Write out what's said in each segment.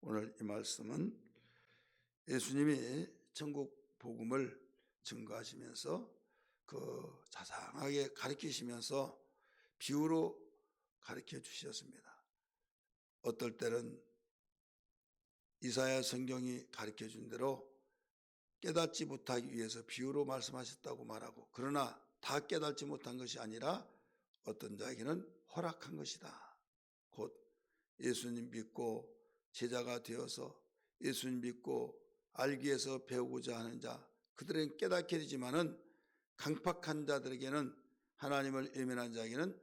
오늘 이 말씀은 예수님이 천국 복음을 증거하시면서 자상하게 가르치시면서 비유로 가르쳐 주셨습니다. 어떨 때는 이사야 성경이 가르쳐 준 대로 깨닫지 못하기 위해서 비유로 말씀하셨다고 말하고, 그러나 다 깨닫지 못한 것이 아니라 어떤 자에게는 허락한 것이다. 곧 예수님 믿고 제자가 되어서 예수님 믿고 알기 위해서 배우고자 하는 자, 그들은 깨닫게 되지만은 강팍한 자들에게는, 하나님을 외면한 자에게는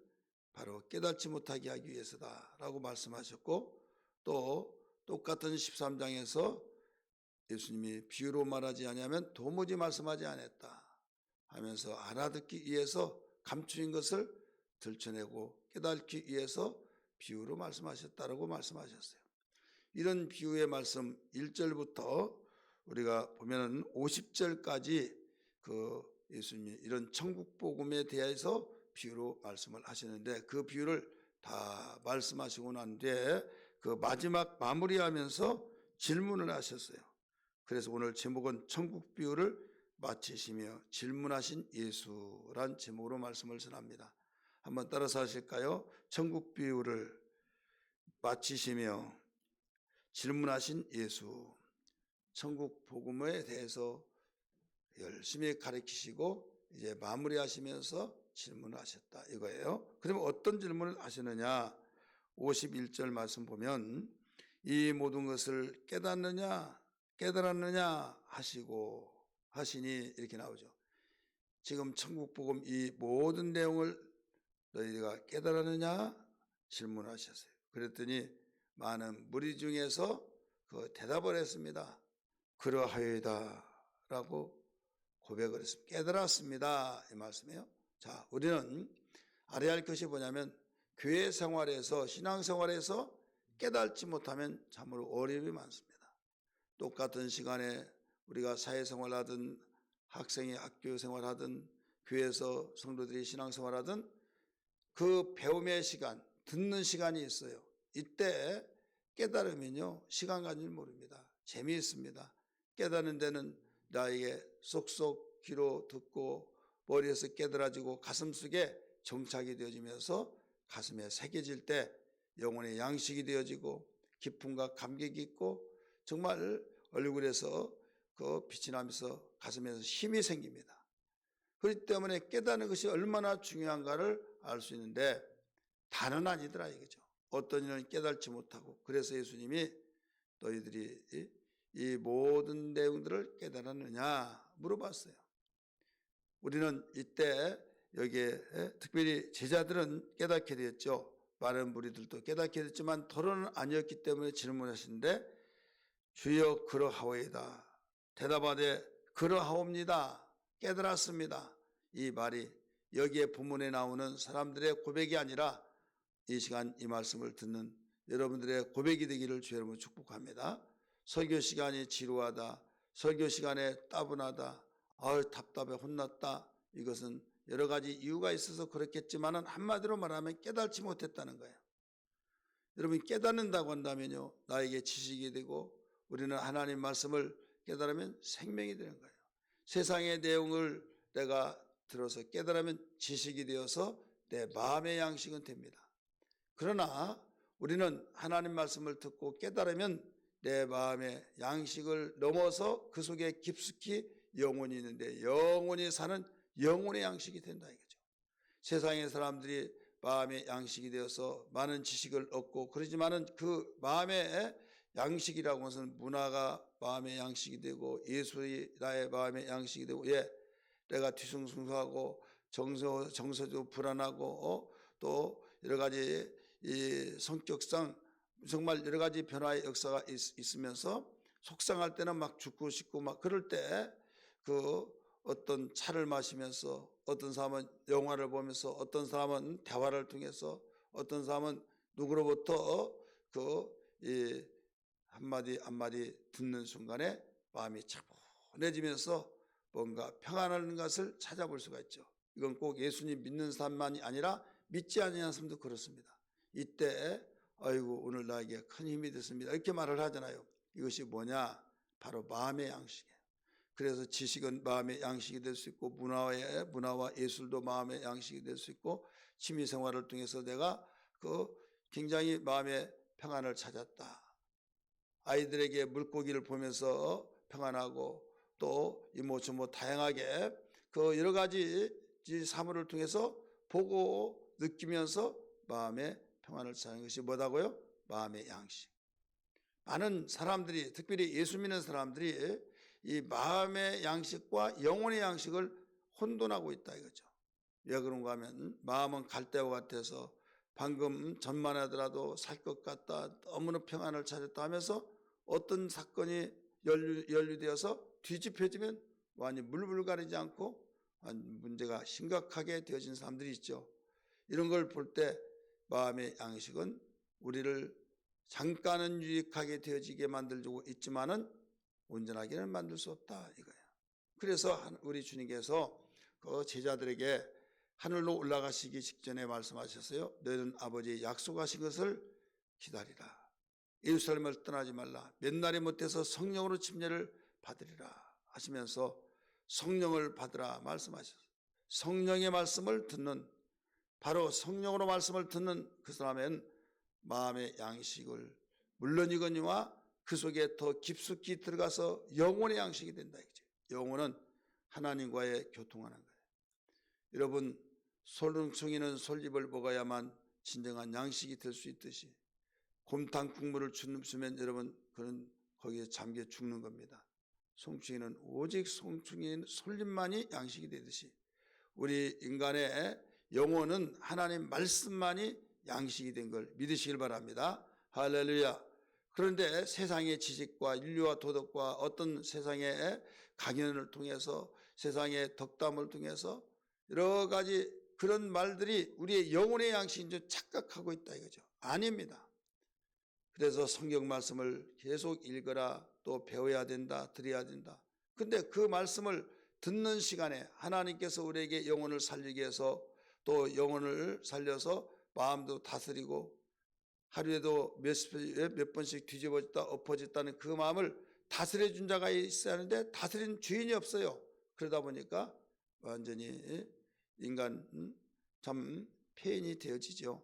바로 깨닫지 못하게 하기 위해서다라고 말씀하셨고, 또 똑같은 13장에서 예수님이 비유로 말하지 아니하면 도무지 말씀하지 않았다 하면서 알아듣기 위해서 감추인 것을 들춰내고 깨닫기 위해서 비유로 말씀하셨다라고 말씀하셨어요. 이런 비유의 말씀 1절부터 우리가 보면은 50절까지 예수님이 이런 천국 복음에 대해서 비유로 말씀을 하시는데, 그 비유를 다 말씀하시고 난 뒤에 마지막 마무리하면서 질문을 하셨어요. 그래서 오늘 제목은 천국 비유를 마치시며 질문하신 예수란 제목으로 말씀을 전합니다. 한번 따라서 하실까요? 천국 비유를 마치시며 질문하신 예수. 천국 복음에 대해서 열심히 가르치시고 이제 마무리하시면서 질문을 하셨다 이거예요. 그러면 어떤 질문을 하시느냐? 51절 말씀 보면 이 모든 것을 깨달았느냐 하시니 이렇게 나오죠. 지금 천국 복음 이 모든 내용을 너희가 깨달았느냐 질문하셨어요. 그랬더니 많은 무리 중에서 대답을 했습니다. 그러하여이다 라고 고백을 했습니다. 깨달았습니다 이 말씀이에요. 자, 우리는 알아야 할 것이 뭐냐면, 교회 생활에서, 신앙생활에서 깨닫지 못하면 참으로 어려움이 많습니다. 똑같은 시간에 우리가 사회생활하든 학생이 학교생활하든 교회에서 성도들이 신앙생활하든 그 배움의 시간, 듣는 시간이 있어요. 이때 깨달으면요 시간 가는 줄 모릅니다. 재미있습니다. 깨닫는 데는 나에게 쏙쏙 귀로 듣고 머리에서 깨달아지고 가슴속에 정착이 되어지면서 가슴에 새겨질 때 영혼의 양식이 되어지고 기쁨과 감격이 있고 정말 얼굴에서 빛이 나면서 가슴에서 힘이 생깁니다. 그렇기 때문에 깨닫는 것이 얼마나 중요한가를 알 수 있는데 다는 아니더라 이거죠. 어떤 이는 깨닫지 못하고, 그래서 예수님이 너희들이 이 모든 내용들을 깨달았느냐 물어봤어요. 우리는 이때 여기에 특별히 제자들은 깨닫게 되었죠. 많은 무리들도 깨닫게 됐지만 더러는 아니었기 때문에 질문하시는데, 주여 그러하오이다. 대답하되 그러하옵니다. 깨달았습니다. 이 말이 여기에 본문에 나오는 사람들의 고백이 아니라 이 시간 이 말씀을 듣는 여러분들의 고백이 되기를 주의 이름으로 축복합니다. 설교 시간이 지루하다, 설교 시간에 따분하다, 답답해 혼났다, 이것은 여러 가지 이유가 있어서 그렇겠지만은 한마디로 말하면 깨닫지 못했다는 거예요. 여러분 깨닫는다고 한다면요 나에게 지식이 되고, 우리는 하나님 말씀을 깨달으면 생명이 되는 거예요. 세상의 내용을 내가 들어서 깨달으면 지식이 되어서 내 마음의 양식은 됩니다. 그러나 우리는 하나님 말씀을 듣고 깨달으면 내 마음의 양식을 넘어서 그 속에 깊숙이 영혼이 있는데, 영혼이 사는 영혼의 양식이 된다 이거죠. 세상의 사람들이 마음의 양식이 되어서 많은 지식을 얻고 그러지만은 그 마음의 양식이라고 해서는 문화가 마음의 양식이 되고 예술이 나의 마음의 양식이 되고, 내가 뒤숭숭하고 정서도 불안하고 또 여러 가지 이 성격상 정말 여러 가지 변화의 역사가 있으면서 속상할 때는 막 죽고 싶고 막 그럴 때 어떤 차를 마시면서, 어떤 사람은 영화를 보면서, 어떤 사람은 대화를 통해서, 어떤 사람은 누구로부터 이 한마디 한마디 듣는 순간에 마음이 차분해지면서 뭔가 평안한 것을 찾아볼 수가 있죠. 이건 꼭 예수님 믿는 사람만이 아니라 믿지 않는 사람도 그렇습니다. 이때 아이고 오늘 나에게 큰 힘이 됐습니다. 이렇게 말을 하잖아요. 이것이 뭐냐? 바로 마음의 양식이에요. 그래서 지식은 마음의 양식이 될 수 있고 문화와 예술도 마음의 양식이 될 수 있고 취미 생활을 통해서 내가 굉장히 마음의 평안을 찾았다. 아이들에게 물고기를 보면서 평안하고 또 이모저모 다양하게 여러 가지 사물을 통해서 보고 느끼면서 마음의 평안을 찾는 것이 뭐다고요? 마음의 양식. 많은 사람들이 특별히 예수 믿는 사람들이 이 마음의 양식과 영혼의 양식을 혼돈하고 있다 이거죠. 왜 그런가 하면 마음은 갈대와 같아서 방금 전만 하더라도 살 것 같다, 너무나 평안을 찾았다 하면서 어떤 사건이 연루되어서 뒤집혀지면 완전히 물불 가리지 않고 문제가 심각하게 되어진 사람들이 있죠. 이런 걸 볼 때 마음의 양식은 우리를 잠깐은 유익하게 되어지게 만들고 있지만은 온전하게는 만들 수 없다 이거예요. 그래서 우리 주님께서 그 제자들에게 하늘로 올라가시기 직전에 말씀하셨어요. 너희는 아버지의 약속하신 것을 기다리라. 예루살렘을 떠나지 말라. 몇 날이 못해서 성령으로 침례를 받으리라 하시면서 성령을 받으라 말씀하셨어요. 성령의 말씀을 듣는, 바로 성령으로 말씀을 듣는 그 사람은 마음의 양식을 물론이거니와 그 속에 더 깊숙이 들어가서 영혼의 양식이 된다 이거죠. 영혼은 하나님과의 교통하는 거예요. 여러분, 소름송이는 솔잎을 먹어야만 진정한 양식이 될 수 있듯이 곰탕 국물을 주면 여러분 그는 거기에 잠겨 죽는 겁니다. 송충이는 오직 송충이 솔잎만이 양식이 되듯이 우리 인간의 영혼은 하나님 말씀만이 양식이 된 걸 믿으시길 바랍니다. 할렐루야. 그런데 세상의 지식과 인류와 도덕과 어떤 세상의 강연을 통해서 세상의 덕담을 통해서 여러 가지 그런 말들이 우리의 영혼의 양식인 줄 착각하고 있다 이거죠. 아닙니다. 그래서 성경 말씀을 계속 읽어라, 또 배워야 된다, 들어야 된다. 근데 그 말씀을 듣는 시간에 하나님께서 우리에게 영혼을 살리기 위해서 또 영혼을 살려서 마음도 다스리고 하루에도 몇 번씩 뒤집어졌다 엎어졌다는 그 마음을 다스려 준 자가 있어야 하는데 다스린 주인이 없어요. 그러다 보니까 완전히 인간 참 폐인이 되어지죠.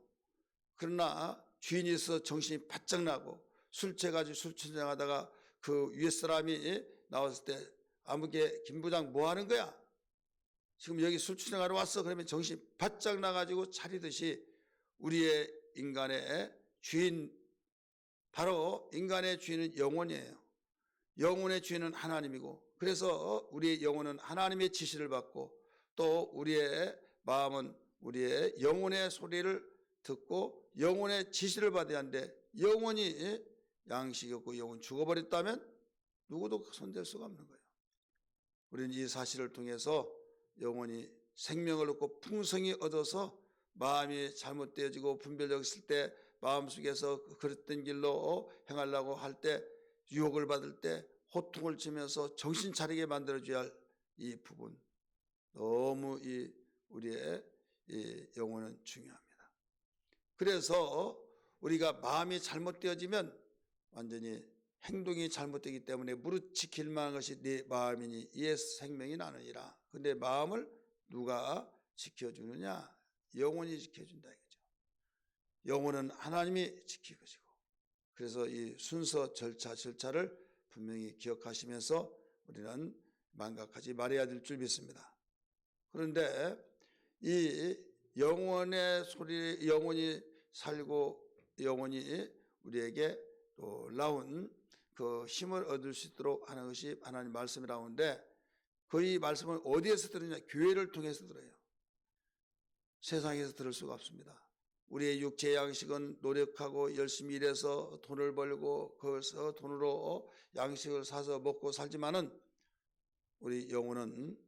그러나 주인이 있어 정신이 바짝 나고 술 취해가지고 술 취하다가 그 위에 사람이 나왔을 때 아무개 김 부장 뭐 하는 거야? 지금 여기 술 취하러 왔어. 그러면 정신이 바짝 나가지고 차리듯이 우리의 인간의 주인, 바로 인간의 주인은 영혼이에요. 영혼의 주인은 하나님이고, 그래서 우리의 영혼은 하나님의 지시를 받고 또 우리의 마음은 우리의 영혼의 소리를 듣고 영혼의 지시를 받아야 하는데 영혼이 양식이 없고 영혼 죽어버렸다면 누구도 손댈 수가 없는 거예요. 우리는 이 사실을 통해서 영혼이 생명을 얻고 풍성히 얻어서 마음이 잘못되어지고 분별력 있을 때 마음속에서 그랬던 길로 행하려고 할 때 유혹을 받을 때 호통을 치면서 정신 차리게 만들어줘야 할 이 부분, 너무 우리의 이 영혼은 중요합니다. 그래서 우리가 마음이 잘못되어지면 완전히 행동이 잘못되기 때문에 무릇 지킬 만한 것이 네 마음이니 이에 생명이 나느니라. 근데 마음을 누가 지켜주느냐? 영혼이 지켜준다 이거죠. 영혼은 하나님이 지킬 것이고, 그래서 이 순서 절차를 분명히 기억하시면서 우리는 망각하지 말아야 될 줄 믿습니다. 그런데 이 영혼의 소리, 영혼이 살고 영혼이 우리에게 놀라운 그 힘을 얻을 수 있도록 하는 것이 하나님 말씀이라고 하는데, 그 이 말씀은 어디에서 들으냐? 교회를 통해서 들어요. 세상에서 들을 수가 없습니다. 우리의 육체 양식은 노력하고 열심히 일해서 돈을 벌고 그것서 돈으로 양식을 사서 먹고 살지만은 우리 영혼은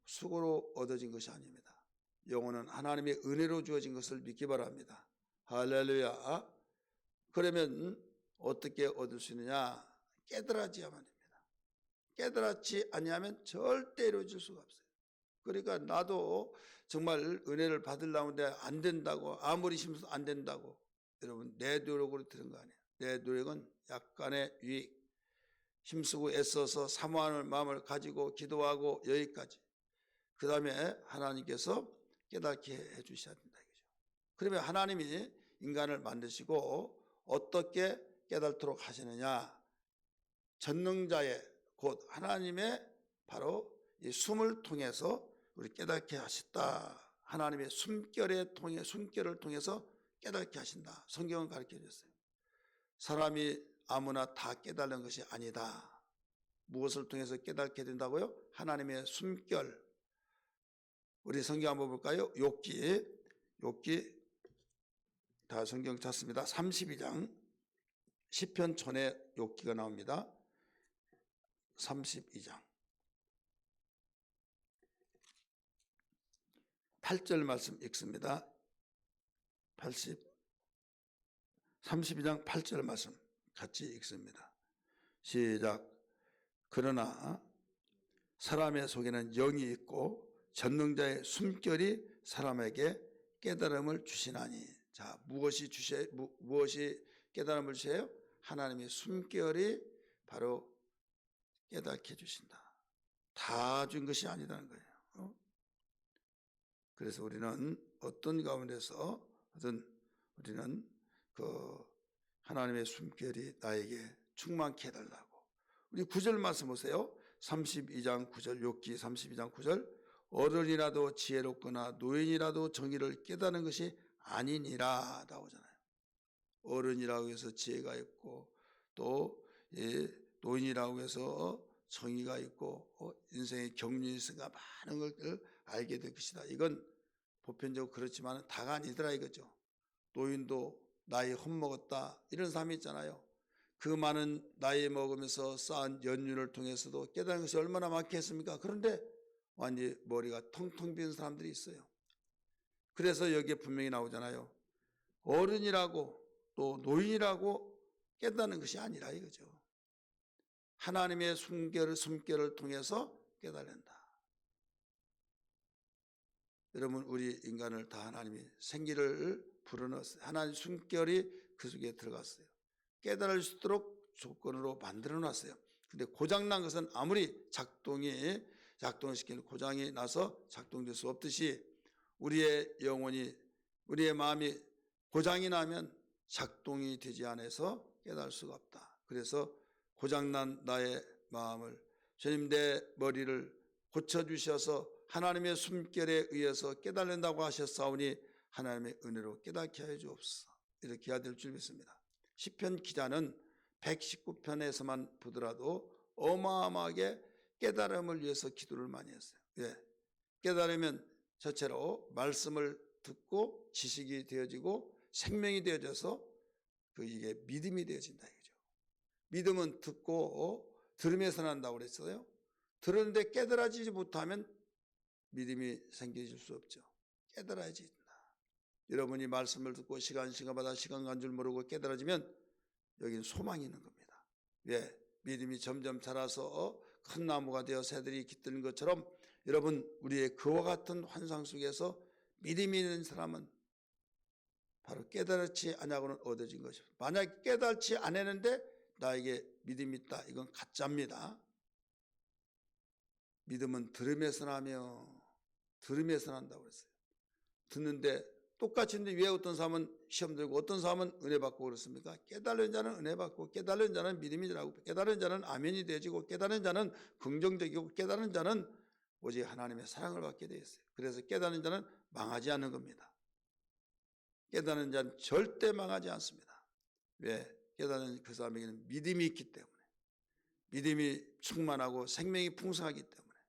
수고로 얻어진 것이 아닙니다. 영혼은 하나님의 은혜로 주어진 것을 믿기 바랍니다. 할렐루야. 그러면 어떻게 얻을 수 있느냐? 깨달아야만 됩니다. 깨달지 아니하면 절대 이루어질 수가 없어요. 그러니까 나도 정말 은혜를 받으려는데 안 된다고, 아무리 힘써도 안 된다고, 여러분 내 노력으로 들은 거 아니에요. 내 노력은 약간의 유익, 힘쓰고 애써서 사모하는 마음을 가지고 기도하고 여기까지. 그 다음에 하나님께서 깨닫게 해주셔야 된다 이거죠. 그러면 하나님이 인간을 만드시고 어떻게 깨닫도록 하시느냐? 전능자의 곧 하나님의 바로 이 숨을 통해서 우리 깨닫게 하셨다. 하나님의 숨결을 통해서 깨닫게 하신다. 성경은 가르쳐 줬어요. 사람이 아무나 다 깨달는 것이 아니다. 무엇을 통해서 깨닫게 된다고요? 하나님의 숨결. 우리 성경 한번 볼까요? 욥기 다 성경 찾습니다. 32장 시편 전에 욥기가 나옵니다. 32장 8절 말씀 읽습니다. 32장 8절 말씀 같이 읽습니다. 시작. 그러나 사람의 속에는 영이 있고 전능자의 숨결이 사람에게 깨달음을 주시나니. 자, 무엇이 깨달음을 주세요? 하나님의 숨결이 바로 깨닫게 해주신다. 다 준 것이 아니라는 거예요. 그래서 우리는 어떤 가운데서 우리는 그 하나님의 숨결이 나에게 충만케 해달라고. 우리 9절 말씀 보세요. 32장 9절 욥기 32장 9절 어른이라도 지혜롭거나 노인이라도 정의를 깨닫는 것이 아니니라 나오잖아요. 어른이라고 해서 지혜가 있고 또 노인이라고 해서 정의가 있고 인생의 경륜에서가 많은 것을 알게 될 것이다. 이건 보편적으로 그렇지만 다가 아니더라 이거죠. 노인도 나이 헛먹었다 이런 사람이 있잖아요. 그 많은 나이 먹으면서 쌓은 연륜을 통해서도 깨달은 것이 얼마나 많겠습니까? 그런데 완전히 머리가 텅텅 빈 사람들이 있어요. 그래서 여기에 분명히 나오잖아요. 어른이라고 또 노인이라고 깨닫는 것이 아니라 이거죠. 하나님의 숨결을 통해서 깨달는다. 여러분 우리 인간을 다 하나님이 생기를 불어넣었어요. 하나님 숨결이 그 속에 들어갔어요. 깨달을 수 있도록 조건으로 만들어 놨어요. 근데 고장난 것은 아무리 작동을 시키는 고장이 나서 작동될 수 없듯이 우리의 영혼이 우리의 마음이 고장이 나면 작동이 되지 않아서 깨달을 수가 없다. 그래서 고장난 나의 마음을 주님 내 머리를 고쳐주셔서 하나님의 숨결에 의해서 깨달는다고 하셨사오니 하나님의 은혜로 깨닫게 하여 주옵소서. 이렇게 해야 될 줄 믿습니다. 시편 기자는 119편에서만 보더라도 어마어마하게 깨달음을 위해서 기도를 많이 했어요. 왜? 깨달으면 저체로 말씀을 듣고 지식이 되어지고 생명이 되어져서 이게 믿음이 되어진다 이거죠. 믿음은 듣고 들으면서 난다고 그랬어요. 들었는데 깨달아지지 못하면 믿음이 생겨질 수 없죠. 깨달아야지 된다. 여러분이 말씀을 듣고 시간마다 시간 간 줄 모르고 깨달아지면 여기는 소망이 있는 겁니다. 왜? 믿음이 점점 자라서 큰 나무가 되어 새들이 깃드는 것처럼 여러분 우리의 그와 같은 환상 속에서 믿음이 있는 사람은 바로 깨달지 아니하고는 얻어진 것입니다. 만약 깨달지 않았는데 나에게 믿음이 있다. 이건 가짜입니다. 믿음은 들으면서 나며 들으면서 난다고 그랬어요. 듣는데 똑같은데 왜 어떤 사람은 시험 들고 어떤 사람은 은혜 받고 그렇습니까? 깨달은 자는 은혜 받고 깨달은 자는 믿음이라고 깨달은 자는 아멘이 되어지고 깨달은 자는 긍정적이고 깨달은 자는 오직 하나님의 사랑을 받게 되어 있어요. 그래서 깨달은 자는 망하지 않는 겁니다. 깨달은 자는 절대 망하지 않습니다. 왜? 깨달은 그 사람에게는 믿음이 있기 때문에 믿음이 충만하고 생명이 풍성하기 때문에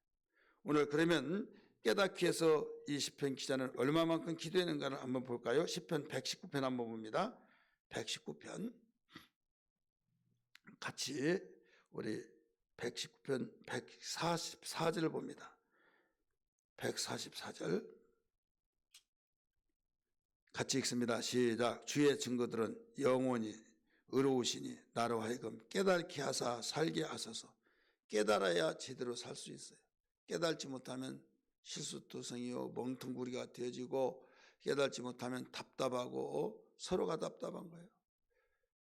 오늘 그러면 깨닫기 위해서 이 시편 기자는 얼마만큼 기도했는가를 한번 볼까요? 시편 119편 한번 봅니다. 119편 같이 우리 119편 144절을 봅니다. 144절 같이 읽습니다. 시작. 주의 증거들은 영원히 의로우시니 나로 하여금 깨닫게 하사 살게 하소서. 깨달아야 제대로 살 수 있어요. 깨달지 못하면 실수투성이요 멍텅구리가 되어지고 깨달지 못하면 답답하고 서로가 답답한 거예요.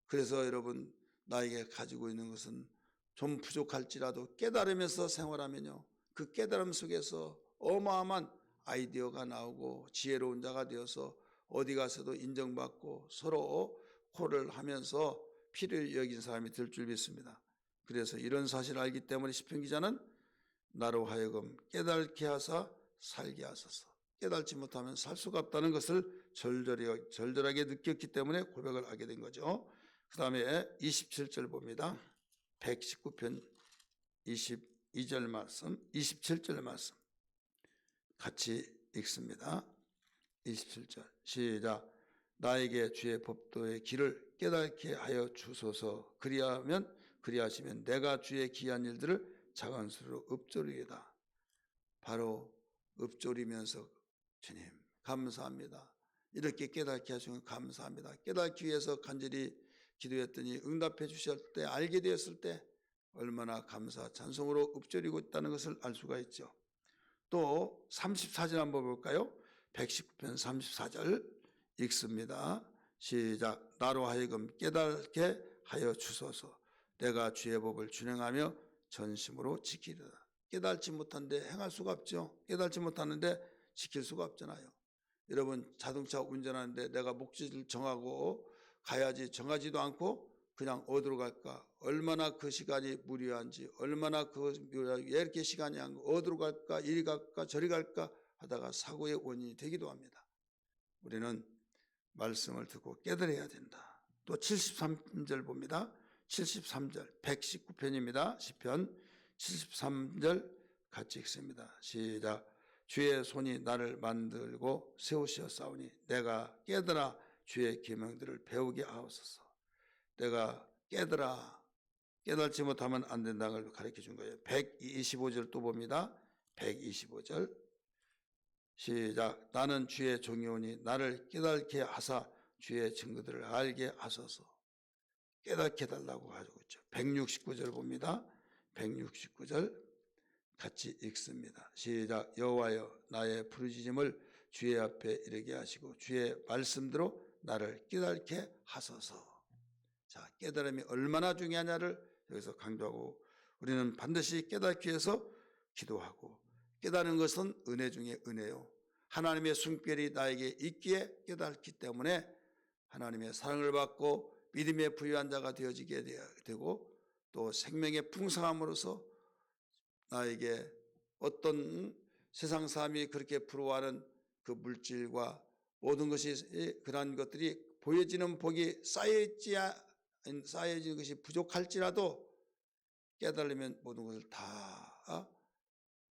그래서 여러분, 나에게 가지고 있는 것은 좀 부족할지라도 깨달으면서 생활하면요, 그 깨달음 속에서 어마어마한 아이디어가 나오고 지혜로운 자가 되어서 어디 가서도 인정받고 서로 코를 하면서 피를 여긴 사람이 될 줄 믿습니다. 그래서 이런 사실을 알기 때문에 시편 기자는 나로 하여금 깨닫게 하사 살게 하소서. 깨닫지 못하면 살 수가 없다는 것을 절절하게 느꼈기 때문에 고백을 하게 된 거죠. 그 다음에 27절 봅니다. 119편 22절 말씀, 27절 말씀 같이 읽습니다. 27절 시작. 나에게 주의 법도의 길을 깨닫게 하여 주소서. 그리하시면 내가 주의 기한 일들을 작은 수로 읊조리이다. 바로 읊조리면서 주님 감사합니다. 이렇게 깨닫게 하시면 감사합니다. 깨닫기 위해서 간절히 기도했더니 응답해 주셨을 때, 알게 되었을 때 얼마나 감사 찬송으로 읊조리고 있다는 것을 알 수가 있죠. 또 34절 한번 볼까요? 119편 34절 읽습니다. 시작. 나로 하여금 깨닫게 하여 주소서. 내가 주의 법을 준행하며 전심으로 지키리라. 깨닫지 못하는데 행할 수가 없죠. 깨닫지 못하는데 지킬 수가 없잖아요. 여러분, 자동차 운전하는데 내가 목적지를 정하고 가야지 정하지도 않고 그냥 어디로 갈까, 얼마나 그 시간이 무료한지, 얼마나 왜 이렇게 시간이 안 가고 어디로 갈까, 이리 갈까 저리 갈까 하다가 사고의 원인이 되기도 합니다. 우리는 말씀을 듣고 깨달아야 된다. 또 73절 봅니다. 73절 119편입니다. 시편 73절 같이 읽습니다. 시작. 주의 손이 나를 만들고 세우셨사오니 내가 깨달아 주의 계명들을 배우게 하옵소서. 내가 깨달지 못하면 안 된다는 걸 가르쳐 준 거예요. 125절 또 봅니다. 125절 시작. 나는 주의 종이오니 나를 깨닫게 하사 주의 증거들을 알게 하소서. 깨닫게 달라고 가지고 있죠. 169절 봅니다. 169절 같이 읽습니다. 시작. 여호와여 나의 부르짖음을 주의 앞에 이르게 하시고 주의 말씀대로 나를 깨닫게 하소서. 자, 깨달음이 얼마나 중요하냐를 여기서 강조하고, 우리는 반드시 깨닫기 위해서 기도하고, 깨닫는 것은 은혜 중에 은혜요, 하나님의 숨결이 나에게 있기에 깨닫기 때문에 하나님의 사랑을 받고 믿음의 부유한 자가 되어지게 되고, 또 생명의 풍성함으로써 나에게 어떤 세상 사람이 그렇게 부러워하는 그 물질과 모든 것이, 그러한 것들이 보여지는 복이 쌓여지는 것이 부족할지라도 깨달으면 모든 것을 다,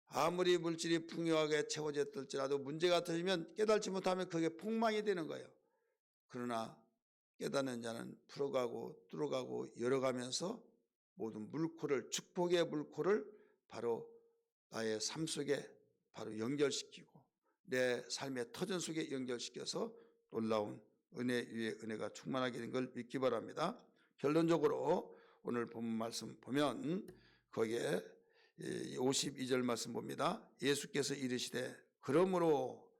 아무리 물질이 풍요하게 채워졌을지라도 문제가 터지면 깨닫지 못하면 그게 폭망이 되는 거예요. 그러나 깨닫는 자는 풀어가고 뚫어가고 열어가면서 모든 물꼬를, 축복의 물꼬를 바로 나의 삶 속에 바로 연결시키고 내 삶의 터전 속에 연결시켜서 놀라운 은혜 위에 은혜가 충만하게 된 걸 믿기 바랍니다. 결론적으로 오늘 본 말씀 보면 거기에 52절 말씀 봅니다. 예수께서 이르시되 그러므로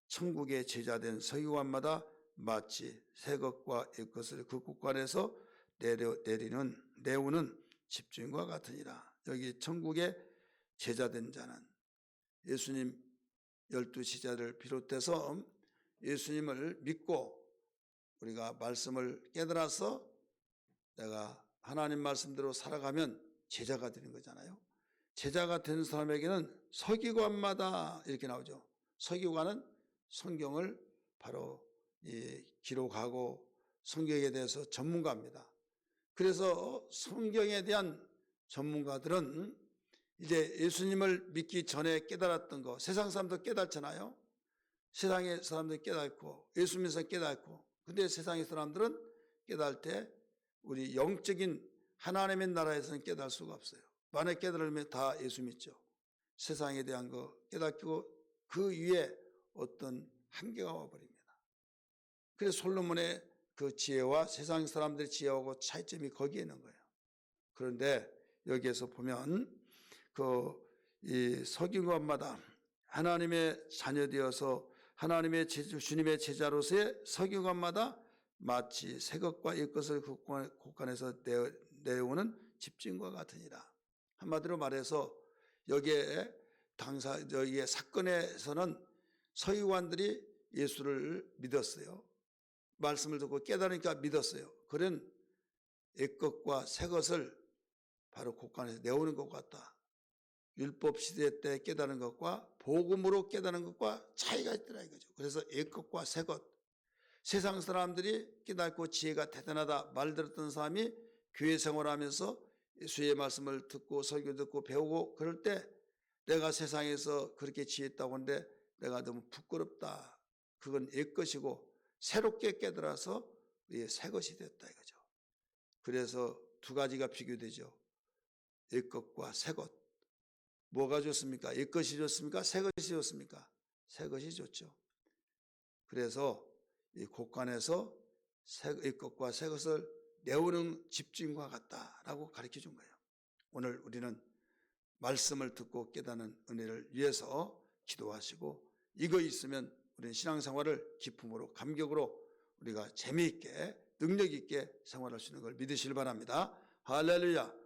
천국의 제자된 서기관마다 마치 새 것과 옛 것을 그 국간에서 내우는 집주인과 같으니라. 여기 천국의 제자된 자는 예수님 12시자를 비롯해서 예수님을 믿고 우리가 말씀을 깨달아서 내가 하나님 말씀대로 살아가면 제자가 되는 거잖아요. 제자가 된 사람에게는 서기관마다 이렇게 나오죠. 서기관은 성경을 바로 기록하고 성경에 대해서 전문가입니다. 그래서 성경에 대한 전문가들은 이제 예수님을 믿기 전에 깨달았던 거, 세상 사람도 깨닫잖아요. 세상의 사람들 깨닫고 예수 믿어서 깨닫고, 근데 세상의 사람들은 깨달을 때 우리 영적인 하나님의 나라에서는 깨달을 수가 없어요. 만약 깨달으면 다 예수 믿죠. 세상에 대한 거 깨닫고 그 위에 어떤 한계가 와버립니다. 그래서 솔로몬의 그 지혜와 세상 사람들의 지혜하고 차이점이 거기에 있는 거예요. 그런데 여기에서 보면 이 서기관마다 하나님의 자녀 되어서 하나님의 주님의 제자로서의 서기관마다 마치 새 것과 옛 것을 곳간에서 내오는 집진과 같으니라. 한마디로 말해서 여기에 여기에 사건에서는 서기관들이 예수를 믿었어요. 말씀을 듣고 깨달으니까 믿었어요. 그런 옛것과 새것을 바로 곳간에서 내오는 것 같다. 율법 시대 때 깨달은 것과 복음으로 깨달은 것과 차이가 있더라 이거죠. 그래서 옛것과 새것, 세상 사람들이 깨닫고 지혜가 대단하다 말 들었던 사람이 교회 생활하면서 예수의 말씀을 듣고 설교 듣고 배우고 그럴 때 내가 세상에서 그렇게 지혜있다고 하는데 내가 너무 부끄럽다. 그건 옛것이고 새롭게 깨달아서 새것이 됐다 이거죠. 그래서 두 가지가 비교되죠. 옛것과 새것. 뭐가 좋습니까? 옛것이 좋습니까? 새것이 좋습니까? 새것이 좋죠. 그래서 이 곳간에서 옛것과 새것을 내오는 집주인과 같다라고 가르쳐 준 거예요. 오늘 우리는 말씀을 듣고 깨닫는 은혜를 위해서 기도하시고 이거 있으면 우리는 신앙생활을 기쁨으로 감격으로 우리가 재미있게 능력 있게 생활할 수 있는 걸 믿으시길 바랍니다. 할렐루야.